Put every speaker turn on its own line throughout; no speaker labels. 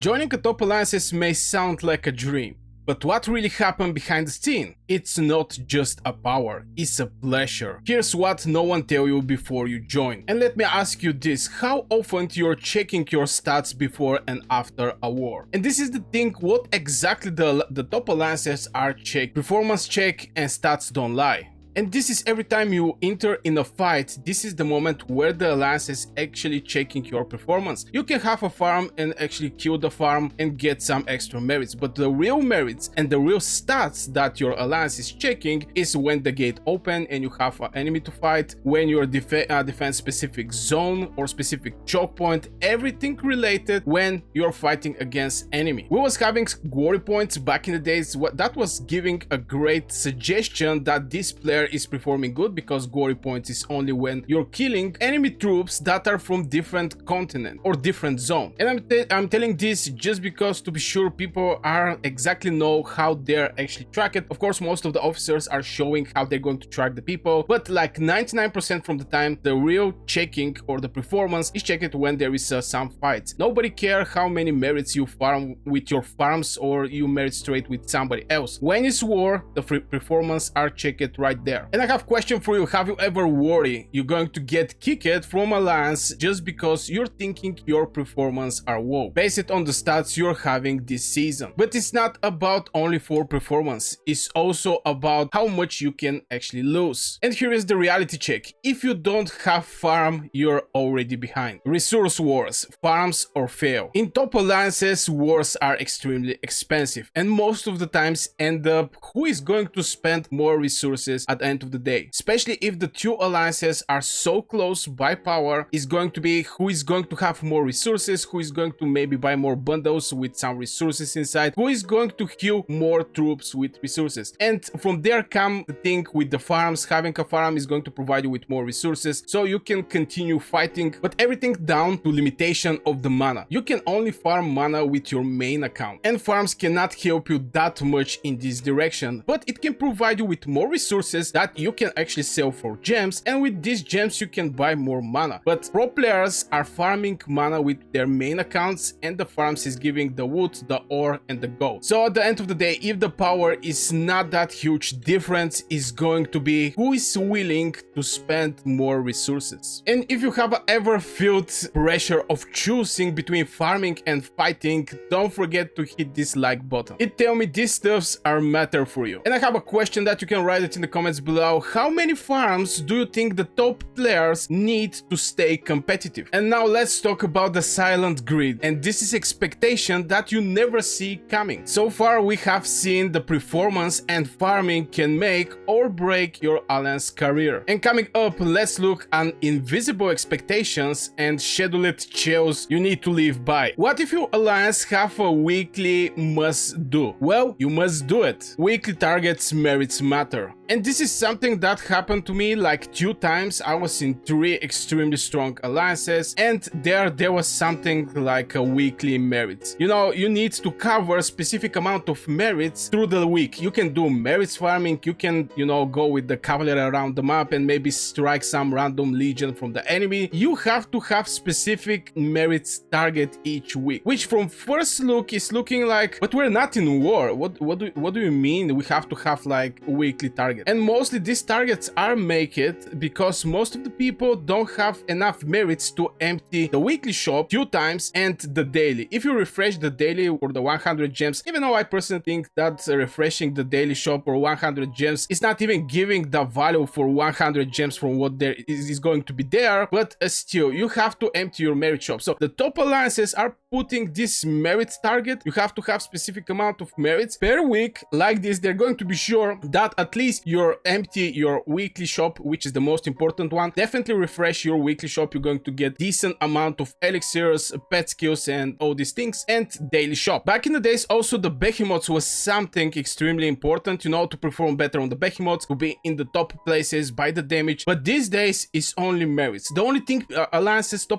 Joining a top alliances may sound like a dream, but what really happened behind the scene? It's not just a power, it's a pleasure. Here's what no one tell you before you join. And let me ask you this, how often you're checking your stats before and after a war? And this is the thing, what exactly the top alliances are checked. Performance check and stats don't lie. And this is every time you enter in a fight, this is the moment where the alliance is actually checking your performance. You can have a farm and actually kill the farm and get some extra merits, but the real merits and the real stats that your alliance is checking is when the gate open and you have an enemy to fight, when you're defend specific zone or specific choke point, everything related when you're fighting against enemy. We was having glory points back in the days, that was giving a great suggestion that this player is performing good, because glory points is only when you're killing enemy troops that are from different continent or different zone. And I'm telling this just because to be sure people are exactly know how they're actually track it. Of course, most of the officers are showing how they're going to track the people, but like 99% from the time, the real checking or the performance is checked when there is some fights. Nobody care how many merits you farm with your farms or you merit straight with somebody else. When it's war, the performance are checked right there. And I have a question for you. Have you ever worried you're going to get kicked from alliance just because you're thinking your performance are low, based on the stats you're having this season? But it's not about only for performance, it's also about how much you can actually lose. And here is the reality check. If you don't have farm, you're already behind. Resource wars, farms or fail. In top alliances, wars are extremely expensive and most of the times end up who is going to spend more resources at the end of the day. Especially if the two alliances are so close by power, is going to be who is going to have more resources, who is going to maybe buy more bundles with some resources inside, who is going to heal more troops with resources. And from there come the thing with the farms. Having a farm is going to provide you with more resources so you can continue fighting, but everything down to limitation of the mana. You can only farm mana with your main account, and farms cannot help you that much in this direction, but it can provide you with more resources that you can actually sell for gems, and with these gems you can buy more mana. But pro players are farming mana with their main accounts, and the farms is giving the wood, the ore and the gold. So at the end of the day, if the power is not that huge, difference is going to be who is willing to spend more resources. And if you have ever felt pressure of choosing between farming and fighting, don't forget to hit this like button. It tell me these stuffs are matter for you. And I have a question that you can write it in the comments below. How many farms do you think the top players need to stay competitive? And now let's talk about the silent greed, and this is expectation that you never see coming. So far we have seen the performance and farming can make or break your alliance career. And coming up, let's look at invisible expectations and scheduled chills you need to live by. What if your alliance have a weekly must do? Well, you must do it. Weekly targets merits matter. And this is something that happened to me like 2 times. I was in 3 extremely strong alliances, and there was something like a weekly merits. You know, you need to cover a specific amount of merits through the week. You can do merits farming, you can, you know, go with the cavalry around the map and maybe strike some random legion from the enemy. You have to have specific merits target each week, which from first look is looking like, but we're not in war. What do you mean we have to have like a weekly target? And mostly these targets are make it because most of the people don't have enough merits to empty the weekly shop 2 times and the daily. If you refresh the daily or the 100 gems, even though I personally think that refreshing the daily shop or 100 gems is not even giving the value for 100 gems from what there is going to be there, but still you have to empty your merit shop. So the top alliances are putting this merit target. You have to have specific amount of merits per week. Like this, they're going to be sure that at least you're empty your weekly shop, which is the most important one. Definitely refresh your weekly shop. You're going to get decent amount of elixirs, pet skills and all these things, and daily shop. Back in the days also the behemoths was something extremely important, you know, to perform better on the behemoths, to be in the top places by the damage, but these days it's only merits. The only thing top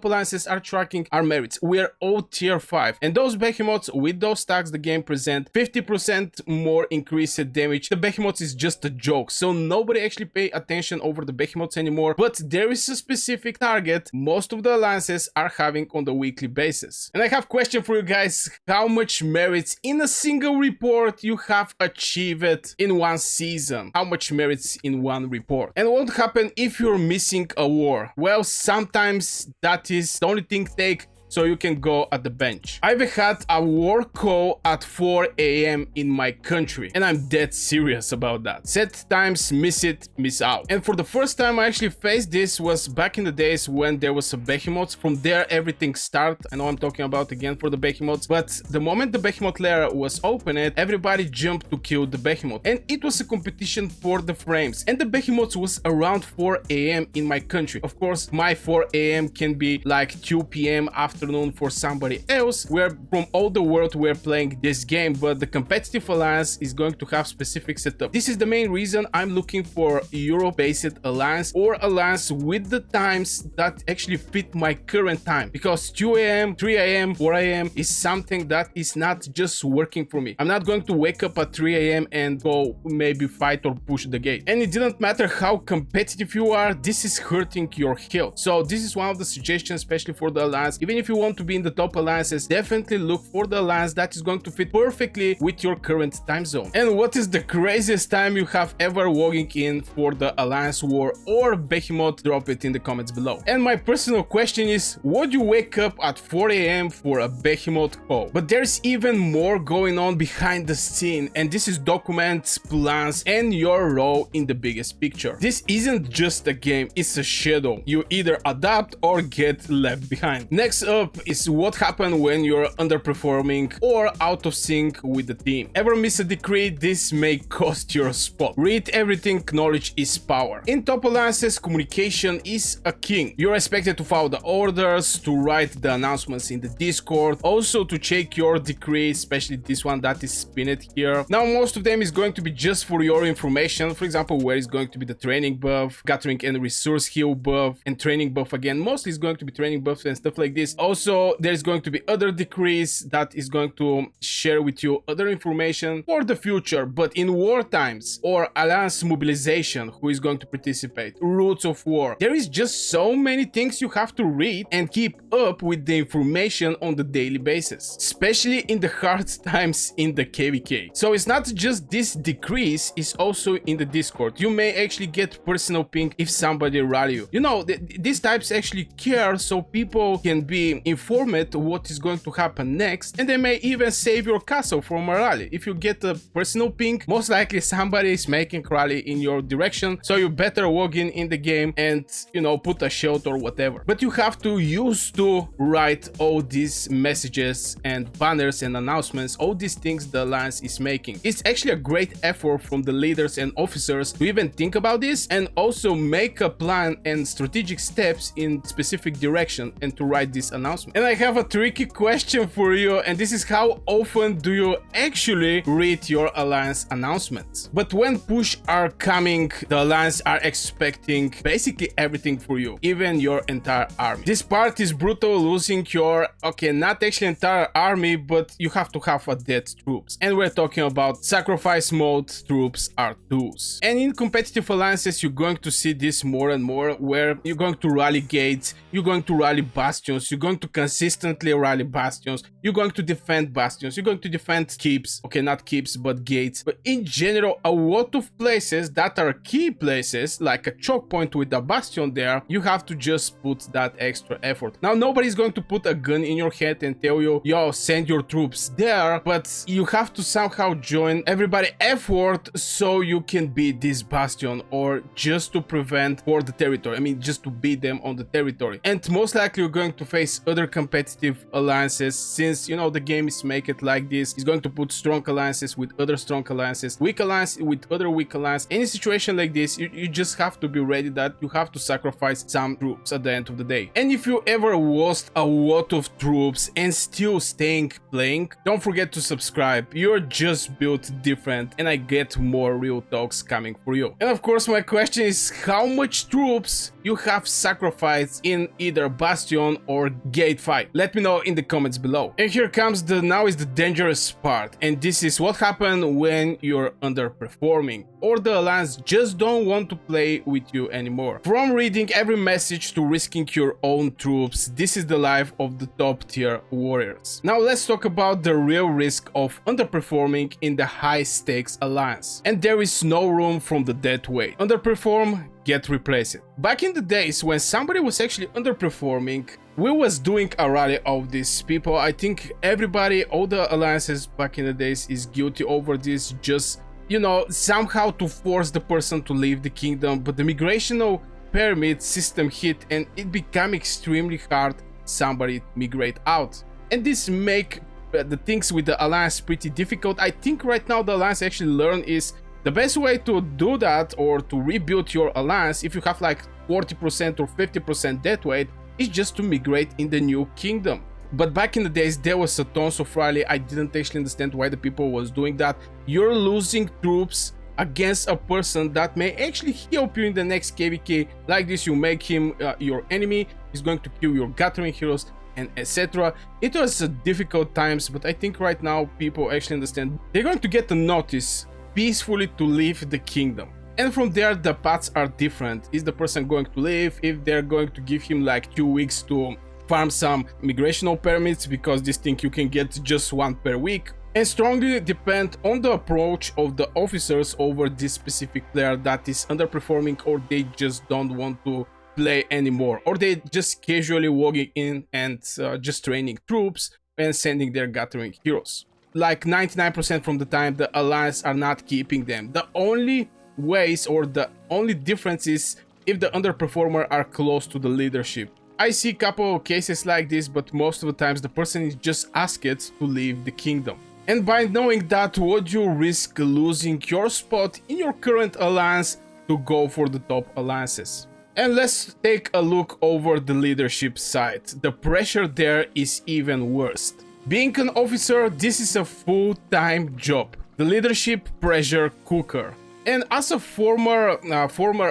alliances are tracking are merits. We are OT tier 5, and those behemoths with those stacks the game present 50% more increased damage. The behemoths is just a joke, so nobody actually pay attention over the behemoths anymore, but there is a specific target most of the alliances are having on the weekly basis. And I have a question for you guys: how much merits in a single report you have achieved in one season? How much merits in one report? And what happen if you're missing a war? Well, sometimes that is the only thing take so you can go at the bench. I've had a war call at 4 a.m. in my country, and I'm dead serious about that. Set times, miss it, miss out. And for the first time I actually faced this was back in the days when there was a behemoth. From there everything started. I know I'm talking about again for the behemoths, but the moment the behemoth lair was opened, everybody jumped to kill the behemoth, and it was a competition for the frames, and the behemoth was around 4 a.m. in my country. Of course, my 4 a.m. can be like 2 p.m. afternoon for somebody else. We're from all the world we're playing this game, but the competitive alliance is going to have specific setup. This is the main reason I'm looking for Euro-based alliance or alliance with the times that actually fit my current time, because 2 a.m., 3 a.m., 4 a.m. is something that is not just working for me. I'm not going to wake up at 3 a.m. and go maybe fight or push the gate. And it didn't matter how competitive you are, this is hurting your health. So this is one of the suggestions, especially for the alliance. Even if you want to be in the top alliances, definitely look for the alliance that is going to fit perfectly with your current time zone. And what is the craziest time you have ever logging in for the alliance war or behemoth? Drop it in the comments below. And my personal question is, would you wake up at 4 a.m. for a behemoth call? But there's even more going on behind the scene, and this is documents, plans, and your role in the biggest picture. This isn't just a game, it's a shadow. You either adapt or get left behind. Next up is what happens when you're underperforming or out of sync with the team. Ever miss a decree? This may cost your spot. Read everything, knowledge is power. In top alliances, communication is a king. You're expected to follow the orders, to write the announcements in the Discord, also to check your decree, especially this one that is pinned here. Now most of them is going to be just for your information. For example, where is going to be the training buff, gathering and resource heal buff, and training buff again. Mostly is going to be training buffs and stuff like this. Also, there's going to be other decrees that is going to share with you other information for the future. But in war times or alliance mobilization, who is going to participate, routes of war, there is just so many things you have to read and keep up with the information on the daily basis, especially in the hard times in the KVK. So it's not just this decrease, it's also in the Discord. You may actually get personal ping if somebody rally you. You know, these types actually care, so people can be informed what is going to happen next, and they may even save your castle from a rally. If you get a personal ping, most likely somebody is making rally in your direction, so you better log in the game and, you know, put a shield or whatever. But you have to use to write all these messages and banners and announcements, all these things the alliance is making. It's actually a great effort from the leaders and officers to even think about this and also make a plan and strategic steps in specific direction and to write this announcement. And I have a tricky question for you, and this is: how often do you actually read your alliance announcements? But when push are coming, the alliance are expecting basically everything for you, even your entire army. This part is brutal, losing your, okay, not actually entire army, but you have to have a dead troops. And we're talking about sacrifice mode troops are tools. And in competitive alliances, you're going to see this more and more, where you're going to rally gates, you're going to rally bastions, you're going to consistently rally bastions, you're going to defend bastions, you're going to defend keeps, okay, not keeps but gates, but in general a lot of places that are key places like a choke point with a bastion there, you have to just put that extra effort. Now nobody's going to put a gun in your head and tell you, yo, send your troops there, but you have to somehow join everybody effort so you can beat this bastion, or just to prevent for the territory, I mean just to beat them on the territory. And most likely you're going to face other competitive alliances, since, you know, the game is make it like this. It's going to put strong alliances with other strong alliances, weak alliance with other weak alliance. Any situation like this, you just have to be ready that you have to sacrifice some troops at the end of the day. And if you ever lost a lot of troops and still staying playing, don't forget to subscribe. You're just built different, and I get more real talks coming for you. And of course my question is, how much troops you have sacrificed in either bastion or gate fight? Let me know in the comments below. And here comes now is the dangerous part, and this is what happens when you're underperforming or the alliance just don't want to play with you anymore. From reading every message to risking your own troops, this is the life of the top tier warriors. Now let's talk about the real risk of underperforming in the high stakes alliance. And there is no room from the dead weight. Underperform, get replaced. Back in the days when somebody was actually underperforming, we was doing a rally of these people. I think everybody, all the alliances back in the days is guilty over this, just, you know, somehow to force the person to leave the kingdom. But the migrational pyramid system hit and it became extremely hard somebody to migrate out. And this make the things with the alliance pretty difficult. I think right now the alliance actually learn is the best way to do that or to rebuild your alliance, if you have like 40% or 50% death weight, is just to migrate in the new kingdom. But back in the days there was a tons of rally. I didn't actually understand why the people was doing that. You're losing troops against a person that may actually help you in the next KVK. Like this, you make him your enemy, he's going to kill your gathering heroes and etc. It was difficult times, but I think right now people actually understand they're going to get a notice peacefully to leave the kingdom. And from there the paths are different. Is the person going to leave? If they're going to give him like 2 weeks to farm some migrational permits, because this thing you can get just one per week, and strongly depend on the approach of the officers over this specific player that is underperforming, or they just don't want to play anymore, or they just casually walking in and just training troops and sending their gathering heroes. Like 99% from the time the alliance are not keeping them. The only ways or the only difference is if the underperformer are close to the leadership. I see a couple of cases like this, but most of the times the person is just asked to leave the kingdom. And by knowing that, would you risk losing your spot in your current alliance to go for the top alliances? And let's take a look over the leadership side. The pressure there is even worse. Being an officer, this is a full-time job. The leadership pressure cooker. And as a former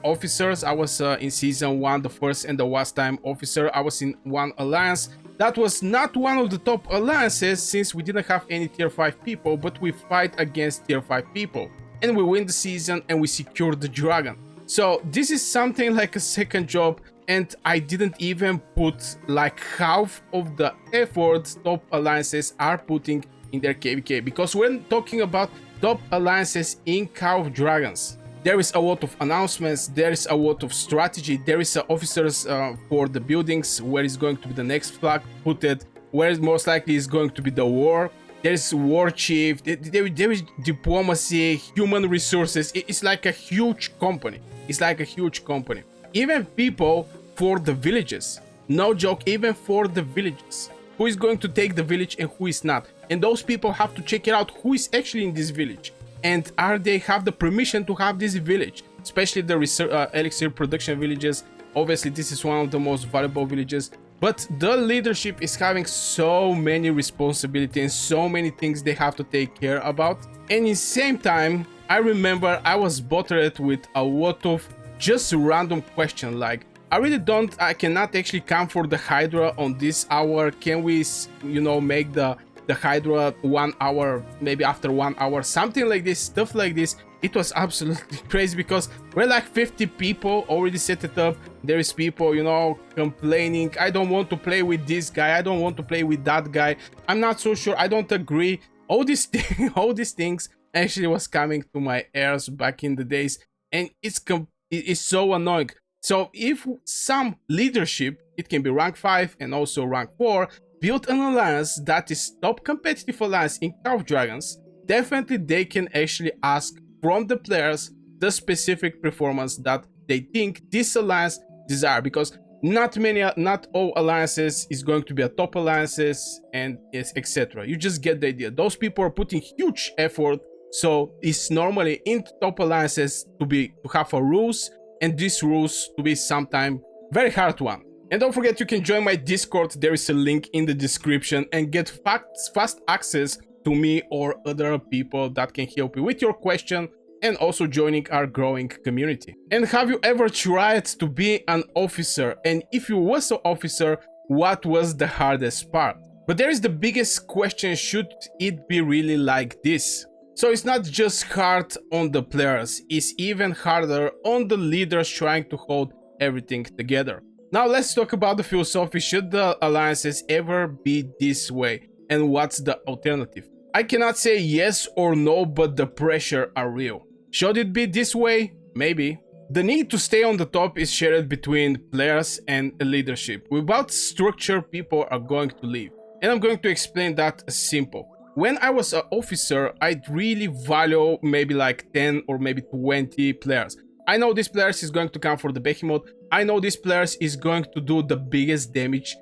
officers, I was in season 1, the first and the last time officer. I was in one alliance that was not one of the top alliances, since we didn't have any tier 5 people, but we fight against tier 5 people and we win the season and we secure the dragon. So this is something like a second job, and I didn't even put like half of the effort top alliances are putting in their KVK, because we're talking about top alliances in Call of Dragons. There is a lot of announcements, there is a lot of strategy, there is officers for the buildings, where is going to be the next flag put it, where is most likely is going to be the war. There is war chief, there is diplomacy, human resources. It's like a huge company. It's like a huge company. Even people for the villages. No joke, even for the villages. Who is going to take the village and who is not. And those people have to check it out who is actually in this village. And are they have the permission to have this village. Especially the elixir production villages. Obviously this is one of the most valuable villages. But the leadership is having so many responsibilities and so many things they have to take care about. And in the same time, I remember I was bothered with a lot of just random questions like, I cannot actually come for the Hydra on this hour. Can we, you know, make the Hydra 1 hour, maybe after 1 hour, something like this, stuff like this. It was absolutely crazy because we're like 50 people already set it up. There is people, you know, complaining, I don't want to play with this guy, I don't want to play with that guy, I'm not so sure, I don't agree. All these things actually was coming to my ears back in the days, and it's so annoying. So if some leadership, it can be rank 5 and also rank 4, build an alliance that is top competitive alliance in Call of Dragons, definitely they can actually ask from the players the specific performance that they think this alliance desire, because not all alliances is going to be a top alliances and etc. You just get the idea. Those people are putting huge effort, so it's normally in top alliances to have a rules, and these rules to be sometime very hard one. And don't forget, you can join my Discord, there is a link in the description, and get fast access to me or other people that can help you with your question, and also joining our growing community. And have you ever tried to be an officer? And if you was an officer, what was the hardest part. But there is the biggest question, should it be really like this? So it's not just hard on the players, it's even harder on the leaders trying to hold everything together. Now let's talk about the philosophy. Should the alliances ever be this way? And what's the alternative? I cannot say yes or no, but the pressure are real. Should it be this way? Maybe. The need to stay on the top is shared between players and leadership. Without structure, people are going to leave. And I'm going to explain that simple. When I was an officer, I'd really value maybe like 10 or maybe 20 players. I know this players is going to come for the behemoth. I know this players is going to do the biggest damage,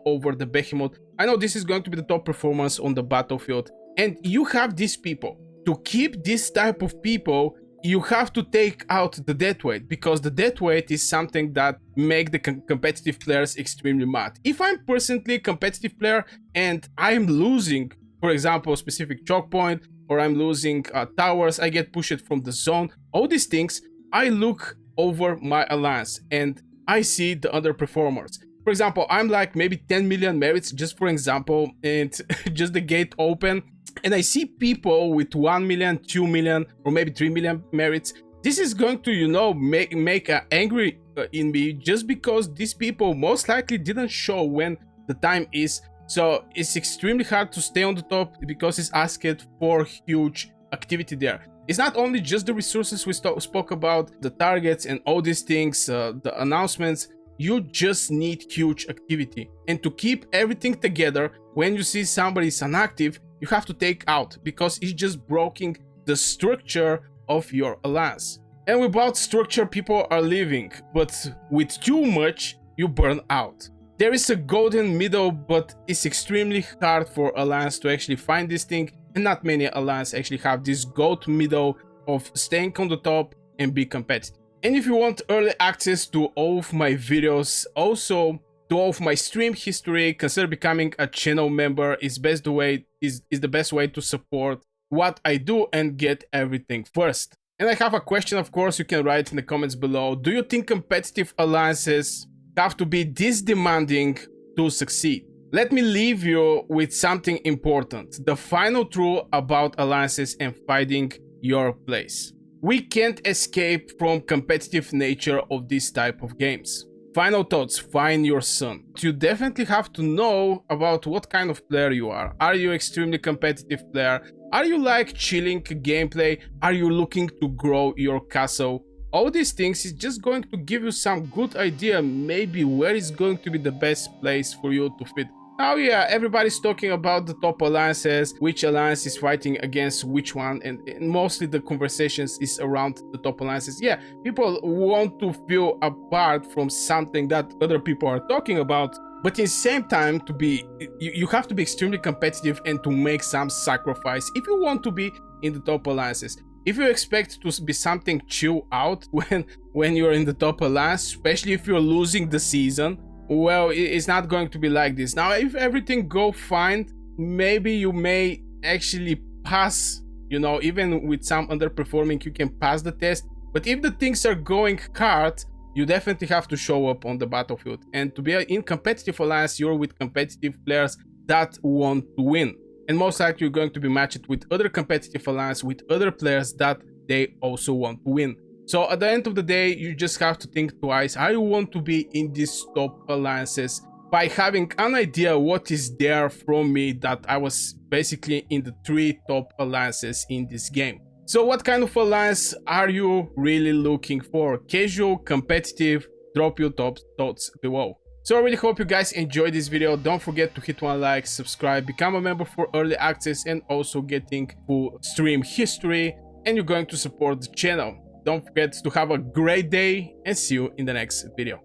over the behemoth. I know this is going to be the top performance on the battlefield. And you have these people. To keep this type of people, you have to take out the death weight, because the death weight is something that make the competitive players extremely mad. If I'm personally a competitive player and I'm losing, for example, a specific choke point, or I'm losing towers, I get pushed from the zone, all these things, I look over my alliance and I see the underperformers. For example, I'm like maybe 10 million merits, just for example, and just the gate open, and I see people with 1 million, 2 million, or maybe 3 million merits. This is going to, make angry in me, just because these people most likely didn't show when the time is. So it's extremely hard to stay on the top, because it's asked for huge activity there. It's not only just the resources we spoke about, the targets and all these things, the announcements. You just need huge activity. And to keep everything together, when you see somebody is inactive, you have to take out, because it's just breaking the structure of your alliance. And without structure, people are leaving, but with too much, you burn out. There is a golden middle, but it's extremely hard for alliance to actually find this thing, and not many alliance actually have this gold middle of staying on the top and be competitive. And if you want early access to all of my videos, also to all of my stream history, consider becoming a channel member. Is the best way to support what I do and get everything first. And I have a question, of course, you can write in the comments below. Do you think competitive alliances have to be this demanding to succeed? Let me leave you with something important. The final truth about alliances and finding your place. We can't escape from competitive nature of this type of games. Final thoughts, find your son. You definitely have to know about what kind of player you are. Are you extremely competitive player? Are you like chilling gameplay? Are you looking to grow your castle? All these things is just going to give you some good idea, maybe where is going to be the best place for you to fit. Now, yeah, everybody's talking about the top alliances, which alliance is fighting against which one, and mostly the conversations is around the top alliances. Yeah, people want to feel apart from something that other people are talking about, but in the same time, you have to be extremely competitive and to make some sacrifice if you want to be in the top alliances. If you expect to be something chill out when you're in the top alliance, especially if you're losing the season, well, it's not going to be like this. Now, if everything go fine, maybe you may actually pass, even with some underperforming, you can pass the test. But if the things are going hard, you definitely have to show up on the battlefield. And to be in competitive alliance, you're with competitive players that want to win. And most likely you're going to be matched with other competitive alliance, with other players that they also want to win. So at the end of the day, you just have to think twice. I want to be in these top alliances by having an idea what is there from me, that I was basically in the 3 top alliances in this game. So what kind of alliance are you really looking for? Casual, competitive? Drop your top thoughts below. So I really hope you guys enjoyed this video. Don't forget to hit one like, subscribe, become a member for early access, and also getting full stream history. And you're going to support the channel. Don't forget to have a great day, and see you in the next video.